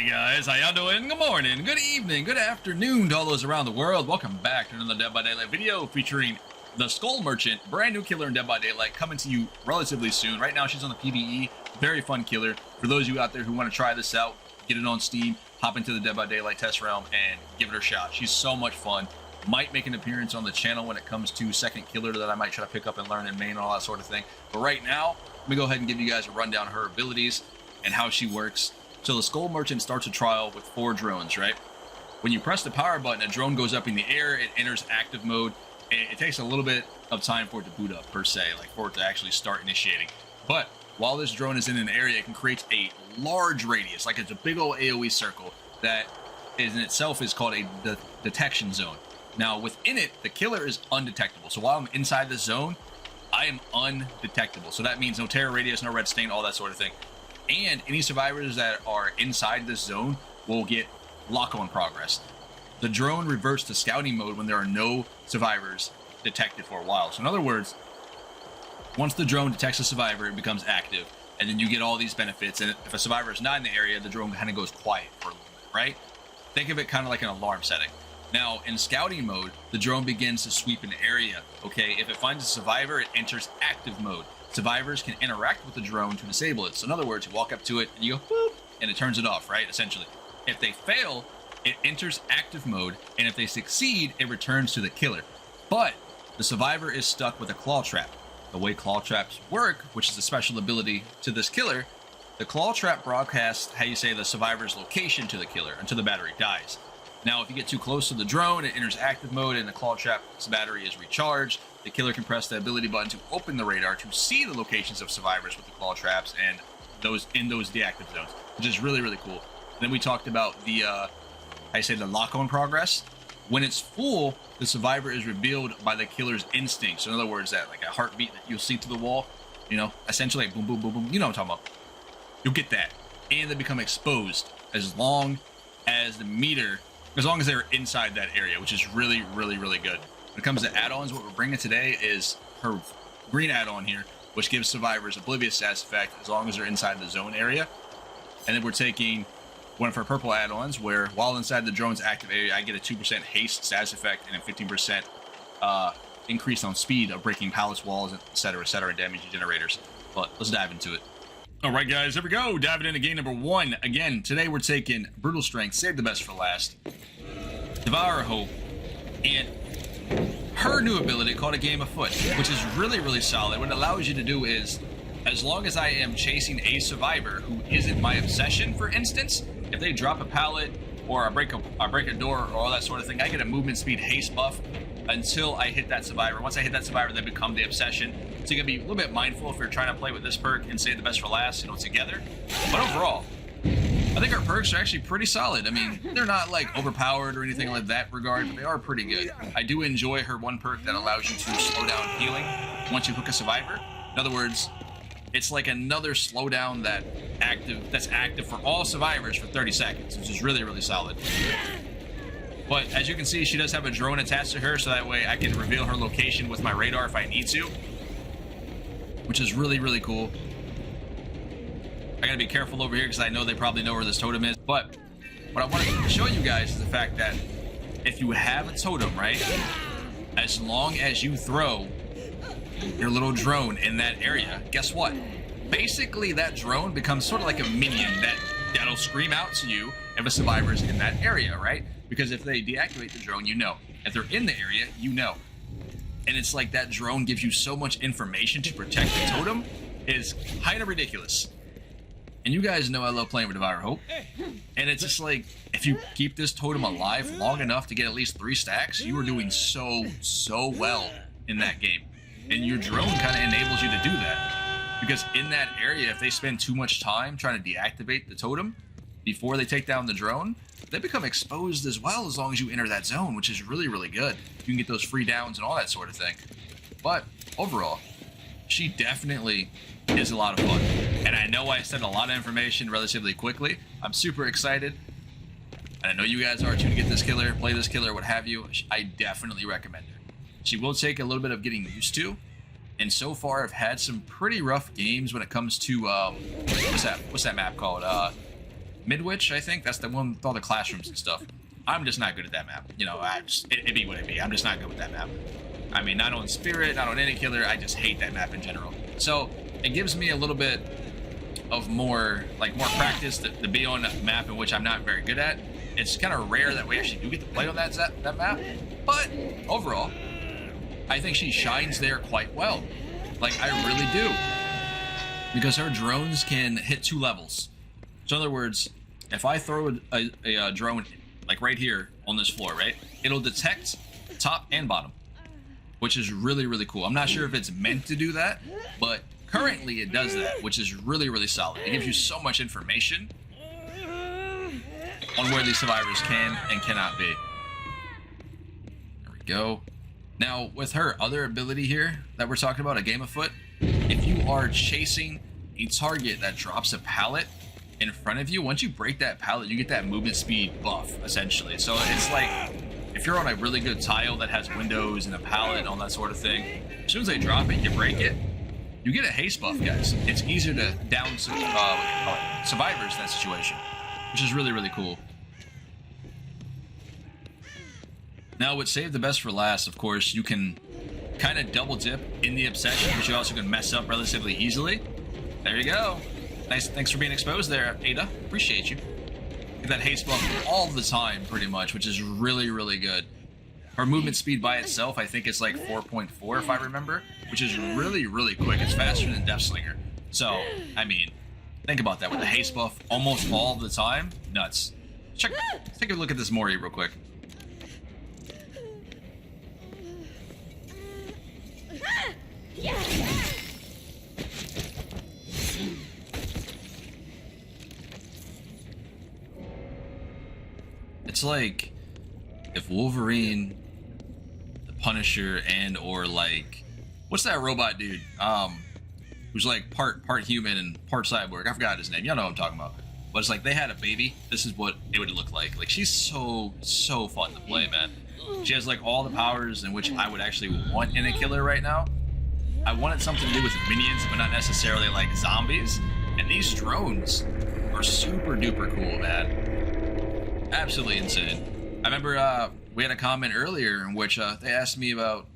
Hey guys, how y'all doing? Good morning, good evening, good afternoon to all those around the world. Welcome back to another Dead by Daylight video featuring the Skull Merchant, brand new killer in Dead by Daylight, coming to you relatively soon. Right now she's on the PvE, very fun killer. For those of you out there who want to try this out, get it on Steam, hop into the Dead by Daylight test realm and give it a shot. She's so much fun. Might make an appearance on the channel when it comes to second killer that I might try to pick up and learn in main and all that sort of thing. But right now, let me go ahead and give you guys a rundown of her abilities and how she works. So the Skull Merchant starts a trial with 4 drones, right? When you press the power button, a drone goes up in the air, it enters active mode, and it takes a little bit of time for it to boot up, per se, like for it to actually start initiating. But while this drone is in an area, it can create a large radius, like it's a big old AoE circle that in itself is called a detection zone. Now, within it, the killer is undetectable. So while I'm inside the zone, I am undetectable. So that means no terror radius, no red stain, all that sort of thing. And any survivors that are inside this zone will get lock-on progress. The drone reverts to scouting mode when there are no survivors detected for a while. So in other words, once the drone detects a survivor, it becomes active, and then you get all these benefits. And if a survivor is not in the area, the drone kind of goes quiet for a little bit, right? Think of it kind of like an alarm setting. Now, in scouting mode, the drone begins to sweep an area, okay? If it finds a survivor, it enters active mode. Survivors can interact with the drone to disable it. So in other words, you walk up to it and you go, boop, and it turns it off, right? Essentially. If they fail, it enters active mode, and if they succeed, it returns to the killer. But the survivor is stuck with a claw trap. The way claw traps work, which is a special ability to this killer, the claw trap broadcasts, how you say, the survivor's location to the killer until the battery dies. Now, if you get too close to the drone, it enters active mode and the claw trap's battery is recharged. The killer can press the ability button to open the radar to see the locations of survivors with the claw traps and those in those deactive zones, which is really, really cool. And then we talked about the, the lock-on progress. When it's full, the survivor is revealed by the killer's instinct. So in other words, that like a heartbeat that you'll see through the wall, you know, essentially like boom, boom, boom, boom. You know what I'm talking about. You'll get that. And they become exposed as long as the meter, as long as they're inside that area, which is really, really, really good. When it comes to add-ons, what we're bringing today is her green add-on here, which gives survivors Oblivious status effect as long as they're inside the zone area. And then we're taking one of her purple add-ons where while inside the drone's active area, I get a 2% haste status effect and a 15% increase on speed of breaking palace walls, etc., and damage generators. But let's dive into it. All right, guys, here we go. Diving into game number 1. Again, today we're taking Brutal Strength, save the best for last, Devour Hope, and her new ability called a Game Afoot, which is really, really solid. What it allows you to do is, as long as I am chasing a survivor who isn't my obsession, for instance, if they drop a pallet or I break a door or all that sort of thing, I get a movement speed haste buff until I hit that survivor. Once I hit that survivor, they become the obsession. So you gotta be a little bit mindful if you're trying to play with this perk and save the best for last, you know, together. But overall, I think our perks are actually pretty solid. I mean, they're not like overpowered or anything like that regard, but they are pretty good. I do enjoy her one perk that allows you to slow down healing once you hook a survivor. In other words, it's like another slowdown that's active for all survivors for 30 seconds, which is really, really solid. But as you can see, she does have a drone attached to her, so that way I can reveal her location with my radar if I need to, which is really, really cool. I gotta be careful over here because I know they probably know where this totem is. But what I want to show you guys is the fact that if you have a totem, right, as long as you throw your little drone in that area, guess what? Basically, that drone becomes sort of like a minion that'll scream out to you if a survivor is in that area, right? Because if they deactivate the drone, you know. If they're in the area, you know. And it's like that drone gives you so much information to protect the totem is kind of ridiculous. And you guys know I love playing with Devour Hope. And it's just like, if you keep this totem alive long enough to get at least 3 stacks, you are doing so well in that game. And your drone kind of enables you to do that. Because in that area, if they spend too much time trying to deactivate the totem before they take down the drone, they become exposed as well as long as you enter that zone, which is really, really good. You can get those free downs and all that sort of thing. But overall, she definitely is a lot of fun. And I know I said a lot of information relatively quickly. I'm super excited. And I know you guys are too to get this killer, play this killer, what have you. I definitely recommend her. She will take a little bit of getting used to. And so far, I've had some pretty rough games when it comes to, what's that map called? Midwich, I think. That's the one with all the classrooms and stuff. I'm just not good at that map. You know, it be what it be. I'm just not good with that map. I mean, not on Spirit, not on any killer. I just hate that map in general. So it gives me a little bit of more practice to be on a map in which I'm not very good at. It's kind of rare that we actually do get to play on that map. But overall, I think she shines there quite well. Like, I really do. Because her drones can hit 2 levels. So in other words, if I throw a drone like right here on this floor, right, it'll detect top and bottom, which is really, really cool. I'm not sure if it's meant to do that, but currently it does that, which is really, really solid. It gives you so much information on where these survivors can and cannot be. There we go. Now, with her other ability here that we're talking about, a game afoot, if you are chasing a target that drops a pallet in front of you, once you break that pallet, you get that movement speed buff, essentially. So it's like, if you're on a really good tile that has windows and a pallet and all that sort of thing, as soon as they drop it, you break it, you get a haste buff, guys. It's easier to down survivors in that situation, which is really, really cool. Now, with Save the Best for Last, of course, you can kind of double dip in the obsession, but you also can mess up relatively easily. There you go. Nice. Thanks for being exposed there, Ada. Appreciate you. Get that haste buff all the time, pretty much, which is really, really good. Her movement speed by itself, I think it's like 4.4 if I remember, which is really, really quick. It's faster than Deathslinger. So, I mean, think about that. With the haste buff almost all the time, nuts. Let's take a look at this Mori real quick. It's like if Wolverine, the Punisher, and or like, what's that robot dude? Who's like part human and part cyborg. I forgot his name. Y'all know what I'm talking about. But it's like they had a baby. This is what it would look like. Like, she's so fun to play, man. She has like all the powers in which I would actually want in a killer right now. I wanted something to do with minions, but not necessarily like zombies. And these drones are super duper cool, man. Absolutely insane. I remember we had a comment earlier in which they asked me about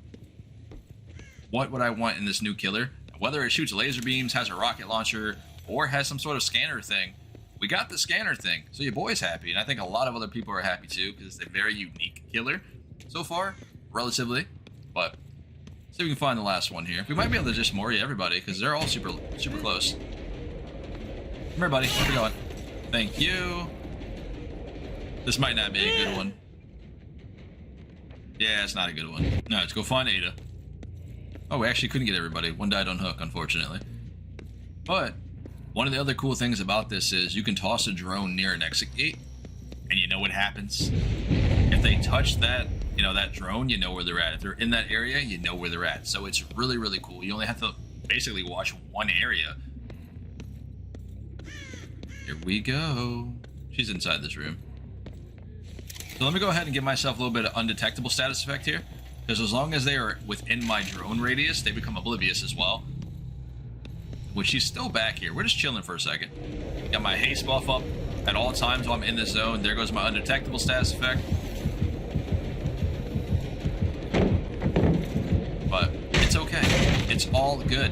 what would I want in this new killer, whether it shoots laser beams, has a rocket launcher, or has some sort of scanner thing. We got the scanner thing, so your boy's happy, and I think a lot of other people are happy too, because it's a very unique killer so far, relatively. But see if we can find the last one here. We might be able to just Mori everybody, because they're all super close. Come here, buddy. Where we going? Thank you. This might not be a good one. Yeah, it's not a good one. No, let's go find Ada. Oh, we actually couldn't get everybody. One died on hook, unfortunately. But one of the other cool things about this is you can toss a drone near an exit gate, and you know what happens. If they touch that, you know, that drone, you know where they're at. If they're in that area, you know where they're at. So it's really, really cool. You only have to basically watch one area. Here we go. She's inside this room. So let me go ahead and give myself a little bit of undetectable status effect here, because as long as they are within my drone radius, they become oblivious as well. Which she's still back here. We're just chilling for a second. Got my haste buff up at all times while I'm in this zone. There goes my undetectable status effect. But it's okay. It's all good.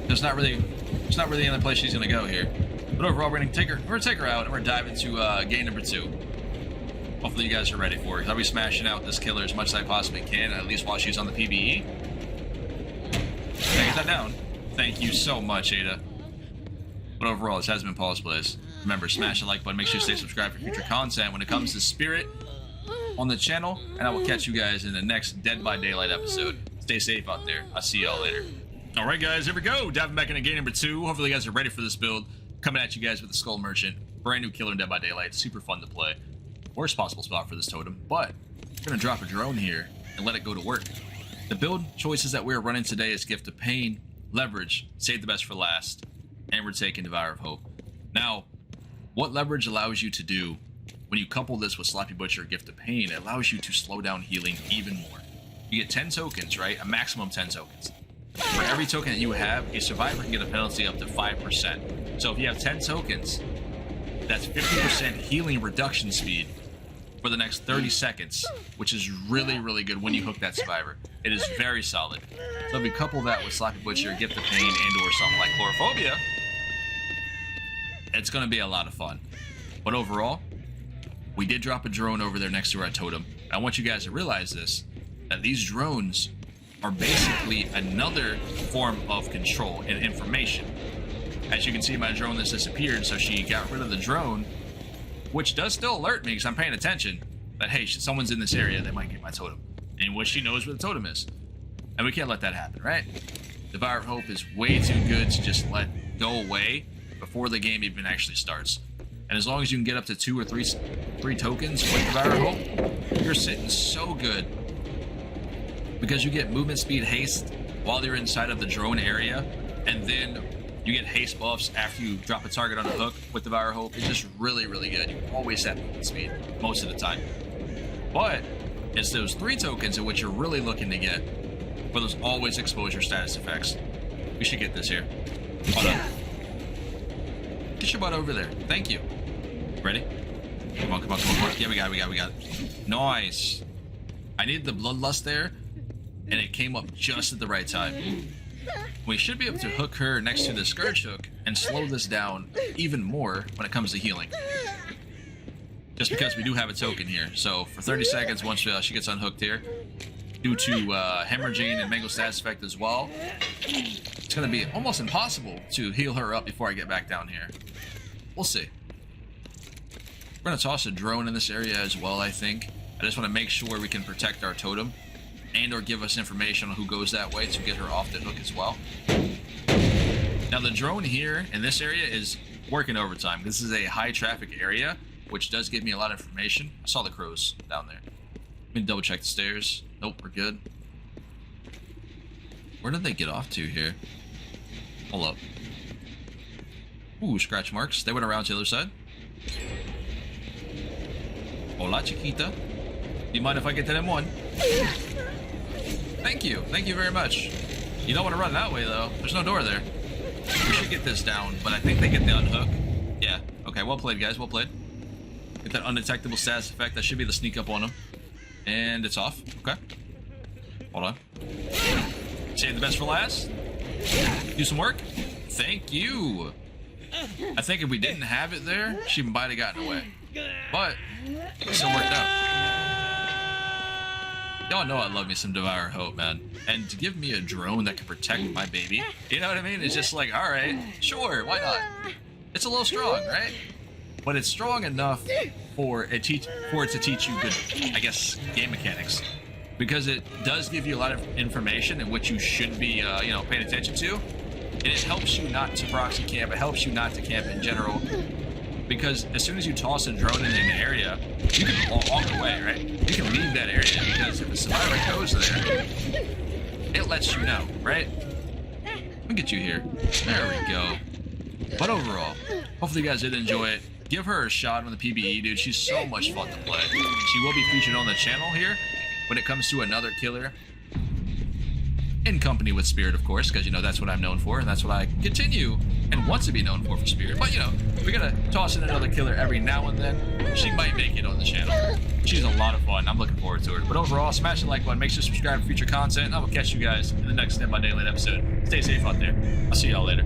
There's not really any other place she's gonna go here. But overall, we're gonna take her out, and we're gonna dive into game number 2. Hopefully you guys are ready for it. I'll be smashing out this killer as much as I possibly can, at least while she's on the PvE. Can I get that down? Thank you so much, Ada. But overall, this has been Paul's Place. Remember, smash the like button, make sure you stay subscribed for future content when it comes to Spirit on the channel, and I will catch you guys in the next Dead by Daylight episode. Stay safe out there. I'll see y'all later. Alright guys, here we go. Diving back into game number 2. Hopefully you guys are ready for this build. Coming at you guys with the Skull Merchant. Brand new killer in Dead by Daylight. Super fun to play. Worst possible spot for this totem, but I'm going to drop a drone here and let it go to work. The build choices that we're running today is Gift of Pain, Leverage, Save the Best for Last, and we're taking Devour of Hope. Now, what Leverage allows you to do when you couple this with Sloppy Butcher Gift of Pain, it allows you to slow down healing even more. You get 10 tokens, right? A maximum 10 tokens. For every token that you have, a survivor can get a penalty up to 5%. So if you have 10 tokens, that's 50% healing reduction speed for the next 30 seconds, which is really, really good when you hook that survivor. It is very solid. So if you couple that with Sloppy Butcher, Gift of Pain, and or something like Chlorophobia, it's going to be a lot of fun. But overall, we did drop a drone over there next to our totem. I want you guys to realize this, that these drones are basically another form of control and information. As you can see, my drone has disappeared, so she got rid of the drone, which does still alert me because I'm paying attention that, hey, someone's in this area, they might get my totem, in which she knows where the totem is. And we can't let that happen, right? Devour Hope is way too good to just let go away before the game even actually starts. And as long as you can get up to 2 or 3 tokens with Devour Hope, you're sitting so good. Because you get movement speed haste while you're inside of the drone area, and then you get haste buffs after you drop a target on a hook with Devour Hope. It's just really, really good. You always have movement speed most of the time. But it's those 3 tokens in which you're really looking to get for those always exposure status effects. We should get this here. Hold on. Get your butt over there. Thank you. Ready? Come on, come on, come on, come on. Yeah, we got it. Nice. I needed the Bloodlust there, and it came up just at the right time. We should be able to hook her next to the Scourge Hook and slow this down even more when it comes to healing. Just because we do have a token here. So for 30 seconds, once she gets unhooked here, due to hemorrhaging and mango status effect as well, it's going to be almost impossible to heal her up before I get back down here. We'll see. We're going to toss a drone in this area as well, I think. I just want to make sure we can protect our totem and or give us information on who goes that way to get her off the hook as well. Now the drone here in this area is working overtime. This is a high traffic area, which does give me a lot of information. I saw the crows down there. Let me double check the stairs. Nope, we're good. Where did they get off to here? Hold up. Ooh, scratch marks. They went around to the other side. Hola, chiquita. Do you mind if I get to them one? Thank you. Thank you very much. You don't want to run that way, though. There's no door there. We should get this down, but I think they get the unhook. Yeah. Okay, well played, guys. Well played. Get that undetectable status effect. That should be the sneak up on them. And it's off. Okay. Hold on. Save the best for last. Do some work. Thank you. I think if we didn't have it there, she might have gotten away. But it still worked out. Y'all know I love me some Devour Hope, man. And to give me a drone that can protect my baby, you know what I mean? It's just like, all right, sure, why not? It's a little strong, right? But it's strong enough for it to teach you good, I guess, game mechanics. Because it does give you a lot of information in which you should be, paying attention to. And it helps you not to proxy camp. It helps you not to camp in general. Because as soon as you toss a drone in an area, you can walk away, right? You can leave that area because if a survivor goes there, it lets you know, right? Let me get you here. There we go. But overall, hopefully you guys did enjoy it. Give her a shot on the PBE, dude. She's so much fun to play. She will be featured on the channel here when it comes to another killer. In company with Spirit, of course, because, that's what I'm known for, and that's what I continue and want to be known for Spirit. But, we gotta toss in another killer every now and then. She might make it on the channel. She's a lot of fun. I'm looking forward to her. But overall, smash the like button. Make sure to subscribe for future content. I will catch you guys in the next Dead by Daylight episode. Stay safe out there. I'll see y'all later.